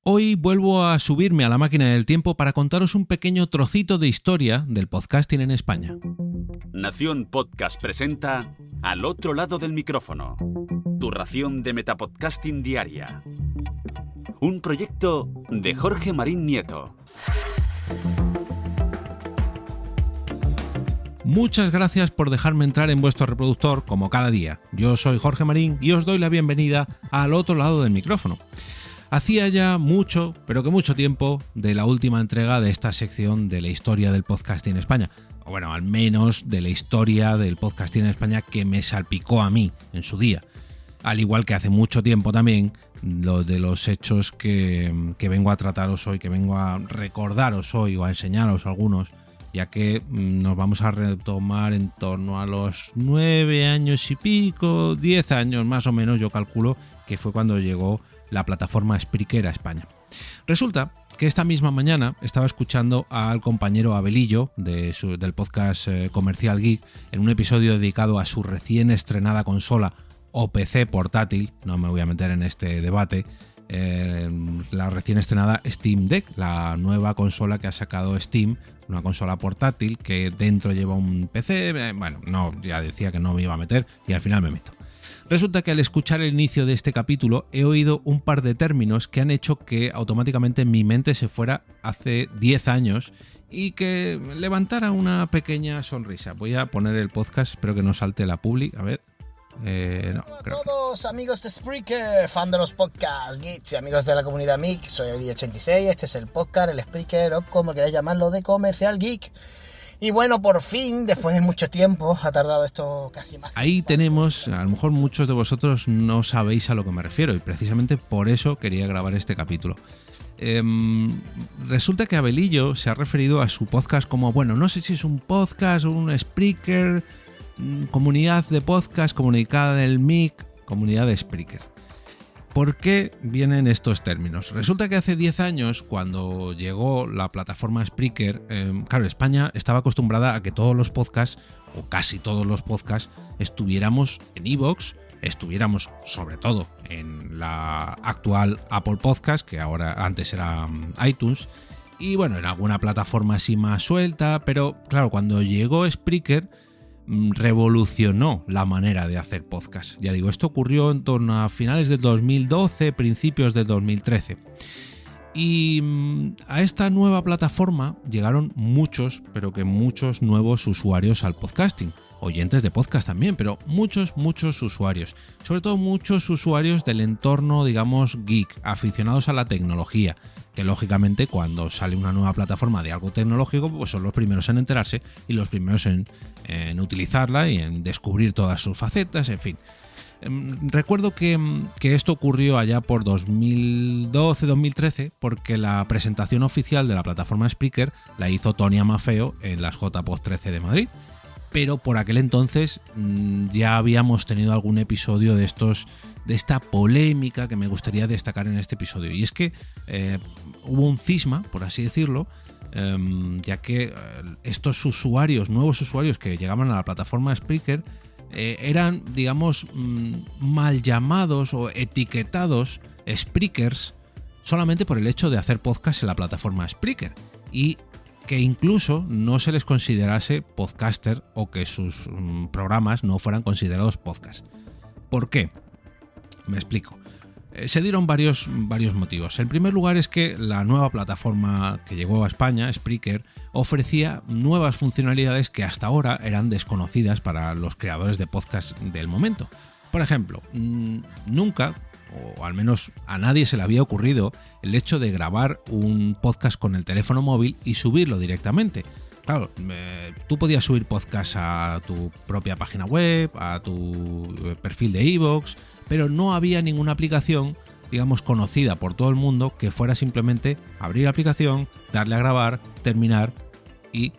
Hoy vuelvo a subirme a la máquina del tiempo para contaros un pequeño trocito de historia del podcasting en España. Nación Podcast presenta Al otro lado del micrófono, tu ración de metapodcasting diaria. Un proyecto de Jorge Marín Nieto. Muchas gracias por dejarme entrar en vuestro reproductor como cada día. Yo soy Jorge Marín y os doy la bienvenida al otro lado del micrófono. Hacía ya mucho, pero que mucho tiempo, de la última entrega de esta sección de la historia del podcasting en España. O bueno, al menos de la historia del podcasting en España que me salpicó a mí en su día. Al igual que hace mucho tiempo también lo de los hechos que vengo a trataros hoy, que vengo a recordaros hoy o a enseñaros algunos, ya que nos vamos a retomar en torno a los 9 años y pico, 10 años más o menos, yo calculo que fue cuando llegó la plataforma Spreaker a España. Resulta que esta misma mañana estaba escuchando al compañero Abelillo del podcast Comercial Geek en un episodio dedicado a su recién estrenada consola o PC portátil, no me voy a meter en este debate, la recién estrenada Steam Deck, la nueva consola que ha sacado Steam, una consola portátil que dentro lleva un PC, ya decía que no me iba a meter y al final me meto. Resulta que al escuchar el inicio de este capítulo he oído un par de términos que han hecho que automáticamente mi mente se fuera hace 10 años y que levantara una pequeña sonrisa. Voy a poner el podcast, espero que no salte la publi, a ver. Hola a todos, amigos de Spreaker, fan de los podcasts, geeks y amigos de la comunidad MIC. Soy Abelillo86, este es el podcast, el Spreaker o como queráis llamarlo, de Comercial Geek. Y bueno, por fin, después de mucho tiempo, ha tardado esto casi más. Ahí tenemos, a lo mejor muchos de vosotros no sabéis a lo que me refiero y precisamente por eso quería grabar este capítulo. Resulta que Abelillo se ha referido a su podcast como, bueno, no sé si es un podcast o un Spreaker, comunidad de podcast, comunidad del MIC, comunidad de Spreaker. ¿Por qué vienen estos términos? Resulta que hace 10 años, cuando llegó la plataforma Spreaker, claro, España estaba acostumbrada a que todos los podcasts, o casi todos los podcasts, estuviéramos en iVoox, estuviéramos sobre todo en la actual Apple Podcast, que antes era iTunes, y bueno, en alguna plataforma así más suelta, pero claro, cuando llegó Spreaker, revolucionó la manera de hacer podcast. Ya digo, esto ocurrió en torno a finales del 2012, principios del 2013. Y a esta nueva plataforma llegaron muchos, pero que muchos nuevos usuarios al podcasting. Oyentes de podcast también, pero muchos usuarios. Sobre todo muchos usuarios del entorno, digamos, geek, aficionados a la tecnología, que lógicamente cuando sale una nueva plataforma de algo tecnológico, pues son los primeros en enterarse y los primeros en utilizarla y en descubrir todas sus facetas, en fin. Recuerdo que esto ocurrió allá por 2012-2013 porque la presentación oficial de la plataforma Spreaker la hizo Tony Amafeo en las JPod 13 de Madrid. Pero por aquel entonces ya habíamos tenido algún episodio de esta polémica que me gustaría destacar en este episodio. Y es que hubo un cisma, por así decirlo, ya que estos nuevos usuarios que llegaban a la plataforma Spreaker, eran, digamos, mal llamados o etiquetados Spreakers solamente por el hecho de hacer podcast en la plataforma Spreaker. Y que incluso no se les considerase podcaster o que sus programas no fueran considerados podcast. ¿Por qué? Me explico. Se dieron varios motivos. En primer lugar es que la nueva plataforma que llegó a España, Spreaker, ofrecía nuevas funcionalidades que hasta ahora eran desconocidas para los creadores de podcast del momento. Por ejemplo, nunca, o al menos a nadie se le había ocurrido, el hecho de grabar un podcast con el teléfono móvil y subirlo directamente. Claro, tú podías subir podcast a tu propia página web, a tu perfil de iVoox, pero no había ninguna aplicación, digamos, conocida por todo el mundo que fuera simplemente abrir la aplicación, darle a grabar, terminar y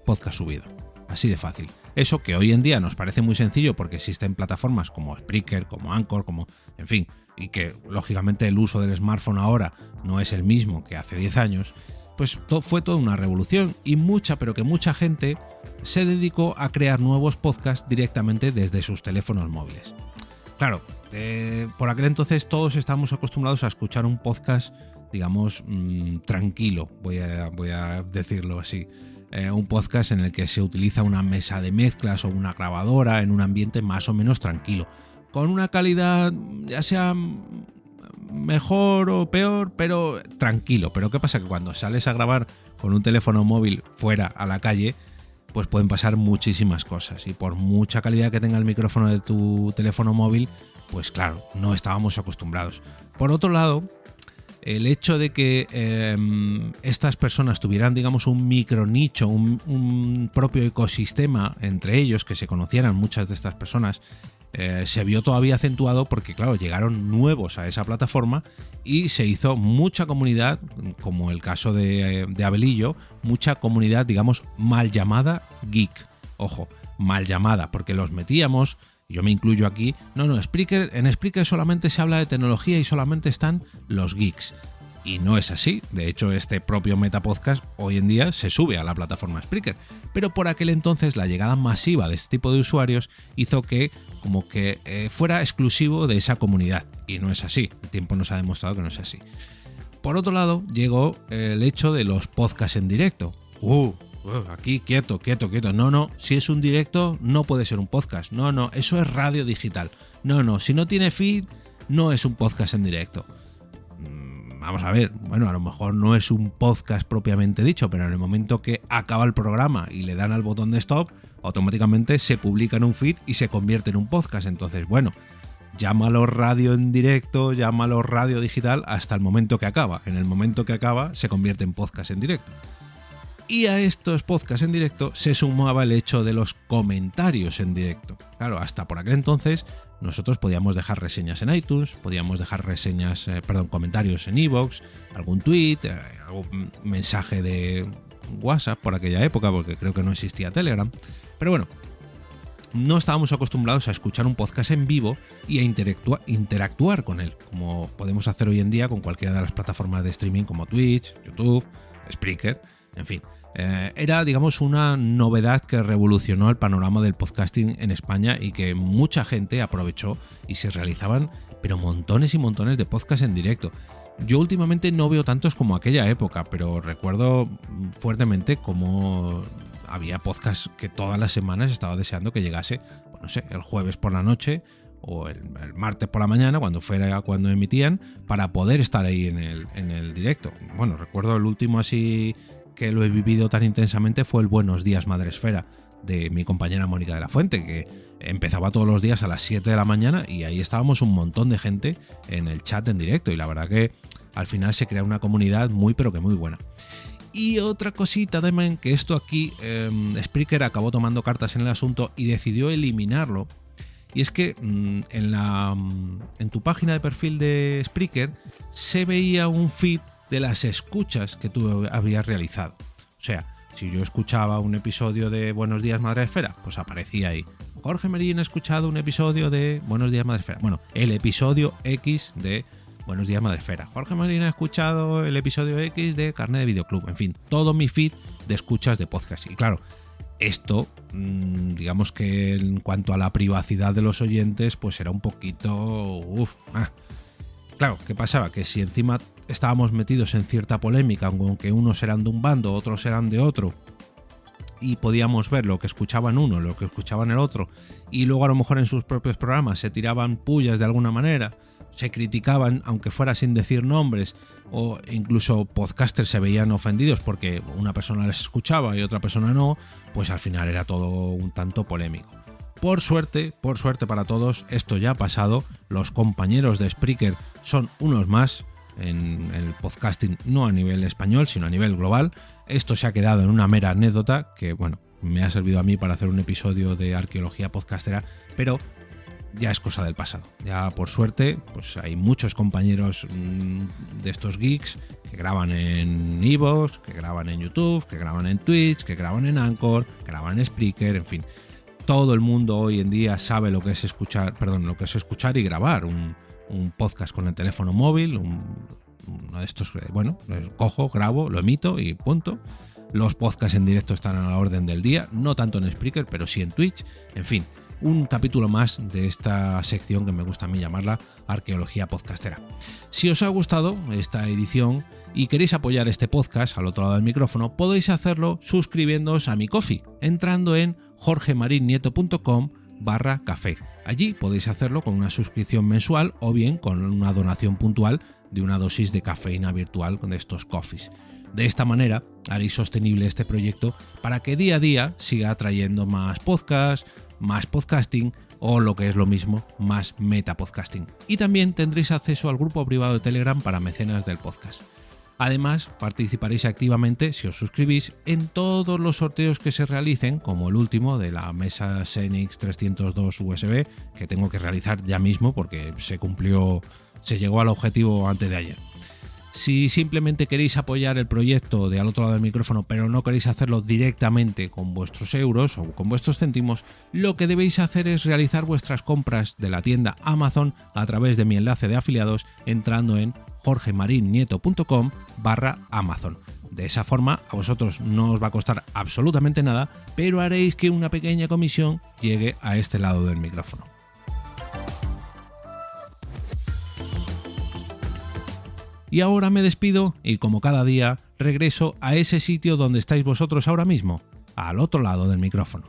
podcast subido. Así de fácil. Eso que hoy en día nos parece muy sencillo porque existen plataformas como Spreaker, como Anchor, en fin, y que lógicamente el uso del smartphone ahora no es el mismo que hace 10 años, pues fue toda una revolución y mucha gente se dedicó a crear nuevos podcasts directamente desde sus teléfonos móviles. Claro, por aquel entonces todos estábamos acostumbrados a escuchar un podcast, digamos, tranquilo, voy a decirlo así. Un podcast en el que se utiliza una mesa de mezclas o una grabadora en un ambiente más o menos tranquilo, con una calidad ya sea mejor o peor, pero tranquilo. Pero ¿qué pasa? Que cuando sales a grabar con un teléfono móvil fuera a la calle, pues pueden pasar muchísimas cosas, y por mucha calidad que tenga el micrófono de tu teléfono móvil, pues claro, no estábamos acostumbrados. Por otro lado, el hecho de que estas personas tuvieran, digamos, un micronicho, un propio ecosistema entre ellos, que se conocieran muchas de estas personas, se vio todavía acentuado porque, claro, llegaron nuevos a esa plataforma y se hizo mucha comunidad, como el caso de Abelillo, mucha comunidad, digamos, mal llamada geek. Ojo, mal llamada, porque los metíamos, yo me incluyo aquí, en Spreaker solamente se habla de tecnología y solamente están los geeks. Y no es así. De hecho, este propio Metapodcast hoy en día se sube a la plataforma Spreaker. Pero por aquel entonces la llegada masiva de este tipo de usuarios hizo que como que fuera exclusivo de esa comunidad. Y no es así. El tiempo nos ha demostrado que no es así. Por otro lado, llegó el hecho de los podcasts en directo. Aquí quieto. No, si es un directo no puede ser un podcast. No, eso es radio digital. No, si no tiene feed no es un podcast en directo. Vamos a ver, bueno, a lo mejor no es un podcast propiamente dicho, pero en el momento que acaba el programa y le dan al botón de stop, automáticamente se publica en un feed y se convierte en un podcast. Entonces, bueno, llámalo radio en directo, llámalo radio digital hasta el momento que acaba. En el momento que acaba se convierte en podcast en directo. Y a estos podcasts en directo se sumaba el hecho de los comentarios en directo. Claro, hasta por aquel entonces nosotros podíamos dejar reseñas en iTunes, podíamos dejar comentarios en iVoox, algún tweet, algún mensaje de WhatsApp por aquella época, porque creo que no existía Telegram. Pero bueno, no estábamos acostumbrados a escuchar un podcast en vivo y a interactuar con él, como podemos hacer hoy en día con cualquiera de las plataformas de streaming como Twitch, YouTube, Spreaker, en fin. Era, digamos, una novedad que revolucionó el panorama del podcasting en España y que mucha gente aprovechó, y se realizaban pero montones y montones de podcasts en directo. Yo últimamente no veo tantos como aquella época, pero recuerdo fuertemente cómo había podcasts que todas las semanas estaba deseando que llegase, pues no sé, el jueves por la noche o el martes por la mañana, cuando emitían, para poder estar ahí en el directo. Bueno, recuerdo el último así que lo he vivido tan intensamente fue el Buenos Días Madresfera de mi compañera Mónica de la Fuente, que empezaba todos los días a las 7 de la mañana y ahí estábamos un montón de gente en el chat en directo, y la verdad que al final se crea una comunidad muy pero que muy buena. Y otra cosita también, que esto aquí Spreaker acabó tomando cartas en el asunto y decidió eliminarlo, y es que en tu página de perfil de Spreaker se veía un feed de las escuchas que tú habías realizado. O sea, si yo escuchaba un episodio de Buenos Días Madresfera, pues aparecía ahí: Jorge Marín ha escuchado un episodio de Buenos Días Madresfera. Bueno, el episodio X de Buenos Días Madresfera. Jorge Marín ha escuchado el episodio X de Carnet de Videoclub. En fin, todo mi feed de escuchas de podcast. Y claro, esto, digamos que en cuanto a la privacidad de los oyentes, pues era un poquito... Claro, ¿qué pasaba? Que si encima estábamos metidos en cierta polémica, aunque unos eran de un bando, otros eran de otro, y podíamos ver lo que escuchaban uno, lo que escuchaban el otro, y luego a lo mejor en sus propios programas se tiraban pullas de alguna manera, se criticaban aunque fuera sin decir nombres, o incluso podcasters se veían ofendidos porque una persona les escuchaba y otra persona no, pues al final era todo un tanto polémico. Por suerte para todos, esto ya ha pasado. Los compañeros de Spreaker son unos más en el podcasting, no a nivel español, sino a nivel global. Esto se ha quedado en una mera anécdota que, bueno, me ha servido a mí para hacer un episodio de arqueología podcastera, pero ya es cosa del pasado. Ya, por suerte, pues hay muchos compañeros de estos geeks que graban en iVoox, que graban en YouTube, que graban en Twitch, que graban en Anchor, que graban en Spreaker, en fin. Todo el mundo hoy en día sabe lo que es escuchar y grabar un podcast con el teléfono móvil, uno de estos, bueno, cojo, grabo, lo emito y punto. Los podcasts en directo están a la orden del día, no tanto en Spreaker, pero sí en Twitch. En fin, un capítulo más de esta sección que me gusta a mí llamarla Arqueología Podcastera. Si os ha gustado esta edición y queréis apoyar este podcast al otro lado del micrófono, podéis hacerlo suscribiéndoos a mi Ko-fi, entrando en jorgemarinieto.com/café. Allí podéis hacerlo con una suscripción mensual o bien con una donación puntual de una dosis de cafeína virtual de estos coffees. De esta manera haréis sostenible este proyecto para que día a día siga trayendo más podcasts, más podcasting o lo que es lo mismo, más metapodcasting. Y también tendréis acceso al grupo privado de Telegram para mecenas del podcast. Además, participaréis activamente, si os suscribís, en todos los sorteos que se realicen, como el último de la mesa Xenix 302 USB, que tengo que realizar ya mismo porque se llegó al objetivo antes de ayer. Si simplemente queréis apoyar el proyecto de al otro lado del micrófono, pero no queréis hacerlo directamente con vuestros euros o con vuestros céntimos, lo que debéis hacer es realizar vuestras compras de la tienda Amazon a través de mi enlace de afiliados entrando en jorgemarinieto.com/Amazon. De esa forma a vosotros no os va a costar absolutamente nada, pero haréis que una pequeña comisión llegue a este lado del micrófono. Y ahora me despido y como cada día regreso a ese sitio donde estáis vosotros ahora mismo, al otro lado del micrófono.